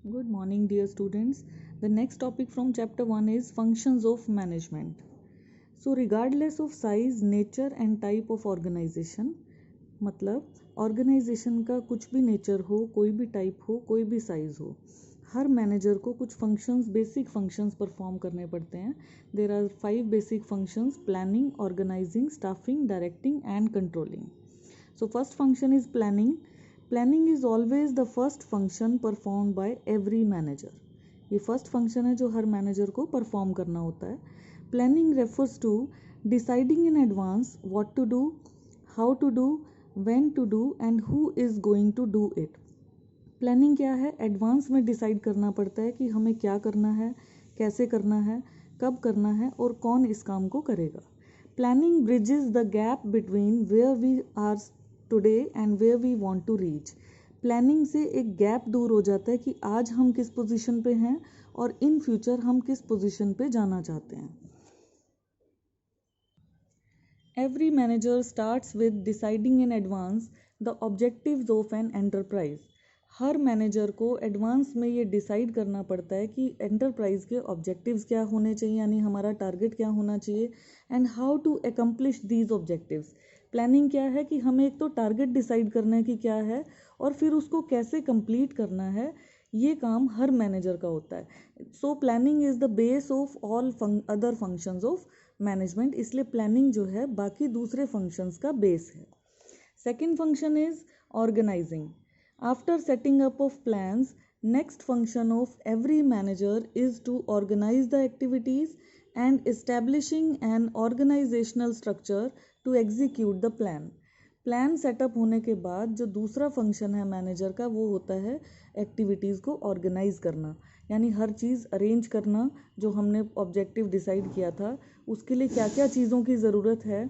Good morning, dear students. The next topic from chapter 1 is functions of management. So, regardless of size, nature, and type of organization, मतलब organisation का कुछ भी nature हो, कोई भी type हो, कोई भी साइज हो, हर मैनेजर को कुछ फंक्शंस, बेसिक फंक्शंस परफॉर्म करने पड़ते हैं. There are 5 basic functions: planning, organising, staffing, directing and controlling. So first function is planning. Planning is always the first function performed by every manager. ये first function है जो हर manager को perform करना होता है. Planning refers to deciding in advance what to do, how to do, when to do and who is going to do it. Planning क्या है? एडवांस में डिसाइड करना पड़ता है कि हमें क्या करना है, कैसे करना है, कब करना है और कौन इस काम को करेगा. Planning bridges the gap between where we are today and where we want to reach. Planning से एक गैप दूर हो जाता है कि आज हम किस पोजीशन पे हैं और इन फ्यूचर हम किस पोजीशन पे जाना चाहते हैं. Every manager starts with deciding in advance the objectives of an enterprise. Her manager को एडवांस में ये डिसाइड करना पड़ता है कि एंटरप्राइज के ऑब्जेक्टिव्स क्या होने चाहिए, यानी हमारा टारगेट क्या होना चाहिए, and how to accomplish these objectives. Planning क्या है कि हमें एक तो टारगेट डिसाइड करना है कि क्या है और फिर उसको कैसे कंप्लीट करना है. ये काम हर मैनेजर का होता है. So planning is the base of all other functions of management. इसलिए प्लानिंग जो है बाकी दूसरे फंक्शंस का बेस है. Second function is organising. After setting up of plans, next function of every manager is to organize the activities and establishing an organizational structure to execute the plan. Plan setup होने के बाद जो दूसरा function है manager का वो होता है एक्टिविटीज़ को ऑर्गेनाइज करना, यानी हर चीज़ अरेंज करना. जो हमने ऑब्जेक्टिव डिसाइड किया था उसके लिए क्या क्या चीज़ों की ज़रूरत है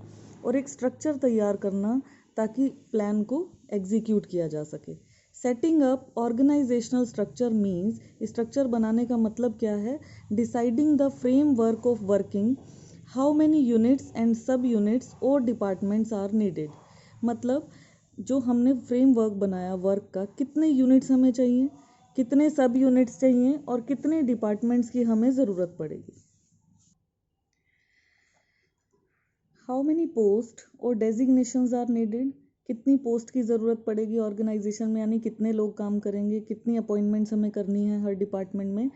और एक स्ट्रक्चर तैयार करना ताकि प्लान को एग्जीक्यूट किया जा सके. Setting up organisational structure means, structure बनाने का मतलब क्या है? Deciding the framework of working, how many units and sub units और डिपार्टमेंट्स आर नीडेड. मतलब जो हमने फ्रेमवर्क बनाया वर्क का, कितने यूनिट्स हमें चाहिए, कितने सब यूनिट्स चाहिए और कितने डिपार्टमेंट्स की हमें ज़रूरत पड़ेगी. हाउ मैनी पोस्ट और डेजिग्नेशंस आर नीडेड. कितनी पोस्ट की ज़रूरत पड़ेगी ऑर्गेनाइजेशन में, यानी कितने लोग काम करेंगे, कितनी अपॉइंटमेंट्स हमें करनी है हर डिपार्टमेंट में.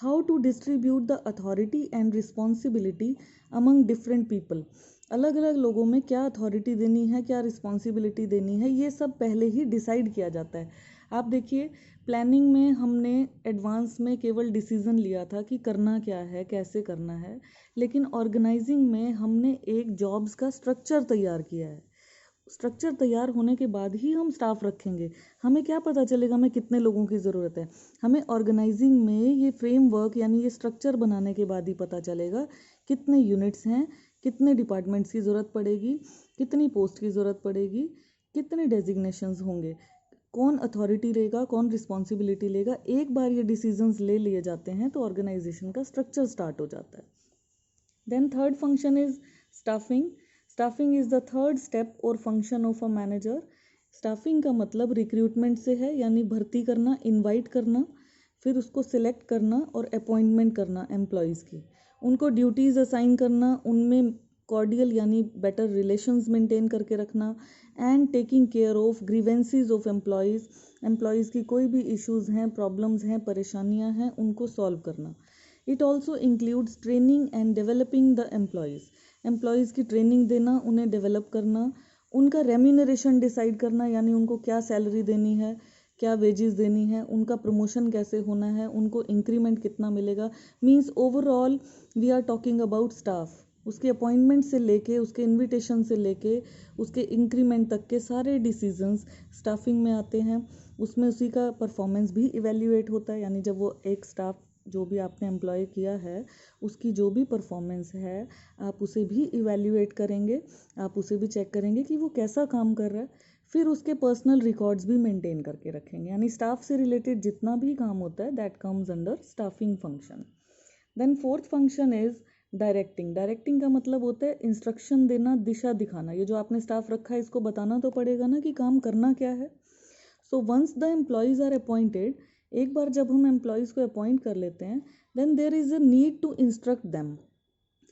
How to distribute the authority and responsibility among different people. अलग अलग लोगों में क्या अथॉरिटी देनी है, क्या रिस्पॉन्सिबिलिटी देनी है, ये सब पहले ही डिसाइड किया जाता है. आप देखिए, प्लानिंग में हमने एडवांस में केवल डिसीज़न लिया था कि करना क्या है, कैसे करना है, लेकिन ऑर्गेनाइजिंग में हमने एक जॉब्स का स्ट्रक्चर तैयार किया है. स्ट्रक्चर तैयार होने के बाद ही हम स्टाफ रखेंगे. हमें क्या पता चलेगा हमें कितने लोगों की ज़रूरत है? हमें ऑर्गेनाइजिंग में ये फ्रेमवर्क यानी ये स्ट्रक्चर बनाने के बाद ही पता चलेगा कितने यूनिट्स हैं, कितने डिपार्टमेंट्स की ज़रूरत पड़ेगी, कितनी पोस्ट की ज़रूरत पड़ेगी, कितने डेजिग्नेशंस होंगे, कौन अथॉरिटी लेगा, कौन रिस्पॉन्सिबिलिटी लेगा. एक बार ये डिसीजंस ले लिए जाते हैं तो ऑर्गेनाइजेशन का स्ट्रक्चर स्टार्ट हो जाता है. Then third function is staffing. Staffing is the third step और function of a manager. Staffing का मतलब रिक्रूटमेंट से है, यानी भर्ती करना, इनवाइट करना, फिर उसको सिलेक्ट करना और अपॉइंटमेंट करना एम्प्लॉयज़ की, उनको ड्यूटीज़ असाइन करना, उनमें कॉर्डियल यानी बेटर रिलेशंस मेंटेन करके रखना, and taking care of grievances of employees. Employees की कोई भी इश्यूज़ हैं, प्रॉब्लम्स हैं, परेशानियां हैं, उनको सॉल्व करना. It also includes training and developing the employees. Employees की ट्रेनिंग देना, उन्हें डेवलप करना, उनका रेम्यूनरेशन डिसाइड करना, यानी उनको क्या सैलरी देनी है, क्या वेजेस देनी है, उनका प्रमोशन कैसे होना है, उनको इंक्रीमेंट कितना मिलेगा. Means overall we are talking about staff. उसके अपॉइंटमेंट से लेके, उसके इनविटेशन से लेके, उसके इंक्रीमेंट तक के सारे डिसीजंस स्टाफिंग में आते हैं. उसमें उसी का परफॉर्मेंस भी इवेल्युएट होता है, यानी जब वो एक स्टाफ जो भी आपने एम्प्लॉय किया है उसकी जो भी परफॉर्मेंस है आप उसे भी इवेल्युएट करेंगे, आप उसे भी चेक करेंगे कि वो कैसा काम कर रहा है. फिर उसके पर्सनल रिकॉर्ड्स भी मेंटेन करके रखेंगे. यानी स्टाफ से रिलेटेड जितना भी काम होता है that comes under staffing function. Then fourth function is directing. Directing का मतलब होता है इंस्ट्रक्शन देना, दिशा दिखाना. ये जो आपने स्टाफ रखा है इसको बताना तो पड़ेगा ना कि काम करना क्या है. So once the employees are appointed, एक बार जब हम एम्प्लॉयज़ को अपॉइंट कर लेते हैं, then there is a need to instruct them,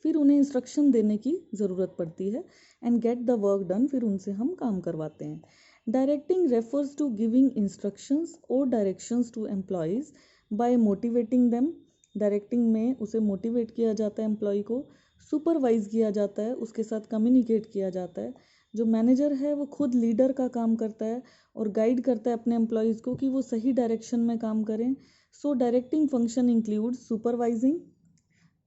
फिर उन्हें इंस्ट्रक्शन देने की ज़रूरत पड़ती है, and get the work done, फिर उनसे हम काम करवाते हैं। Directing refers to giving instructions और directions to employees by motivating them. Directing में उसे मोटिवेट किया जाता है एम्प्लॉय को, सुपरवाइज किया जाता है, उसके साथ कम्युनिकेट किया जाता है। जो मैनेजर है वो खुद लीडर का काम करता है और गाइड करता है अपने एम्प्लॉयज़ को कि वो सही डायरेक्शन में काम करें। सो डायरेक्टिंग फंक्शन इंक्लूड सुपरवाइजिंग,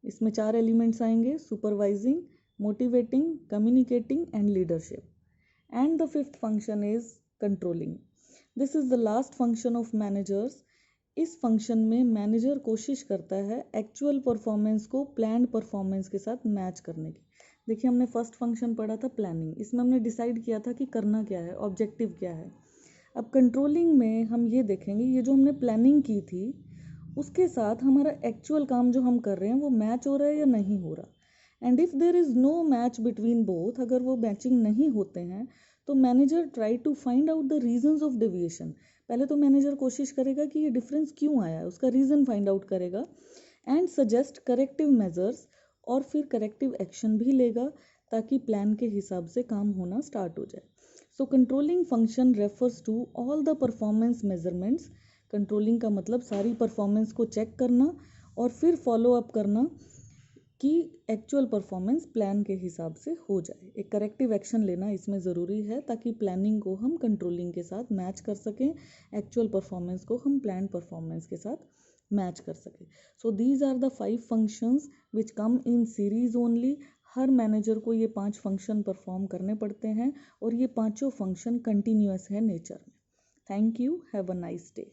इसमें 4 एलिमेंट्स आएंगे, supervising, motivating, communicating and leadership. And the fifth function is controlling. This is the last function of managers. इस फंक्शन में मैनेजर कोशिश करता है एक्चुअल परफॉर्मेंस को प्लान्ड परफॉर्मेंस के साथ मैच करने की। देखिए हमने फर्स्ट फंक्शन पढ़ा था प्लानिंग, इसमें हमने डिसाइड किया था कि करना क्या है, ऑब्जेक्टिव क्या है। अब कंट्रोलिंग में हम ये देखेंगे ये जो हमने प्लानिंग की थी उसके साथ हमारा एक्चुअल काम जो हम कर रहे हैं वो मैच हो रहा है या नहीं हो रहा। And if there is no match between both, अगर वो मैचिंग नहीं होते हैं तो manager try to find out the reasons of deviation. पहले तो मैनेजर कोशिश करेगा कि ये डिफरेंस क्यों आया है, उसका रीज़न फाइंड आउट करेगा, एंड सजेस्ट करेक्टिव मेजर्स, और फिर करेक्टिव एक्शन भी लेगा ताकि प्लान के हिसाब से काम होना स्टार्ट हो जाए। So controlling function refers to all the performance measurements. Controlling का मतलब सारी परफॉर्मेंस को चेक करना और फिर फॉलो अप करना कि एक्चुअल परफॉर्मेंस प्लान के हिसाब से हो जाए। एक करेक्टिव एक्शन लेना इसमें ज़रूरी है ताकि प्लानिंग को हम कंट्रोलिंग के साथ मैच कर सकें, एक्चुअल परफॉर्मेंस को हम प्लान परफॉर्मेंस के साथ मैच कर सकें। So these are the 5 functions which come in series only. हर मैनेजर को ये 5 फंक्शन परफॉर्म करने पड़ते हैं और ये पांचों फंक्शन कंटिन्यूअस है नेचर में। Thank you, have a nice day.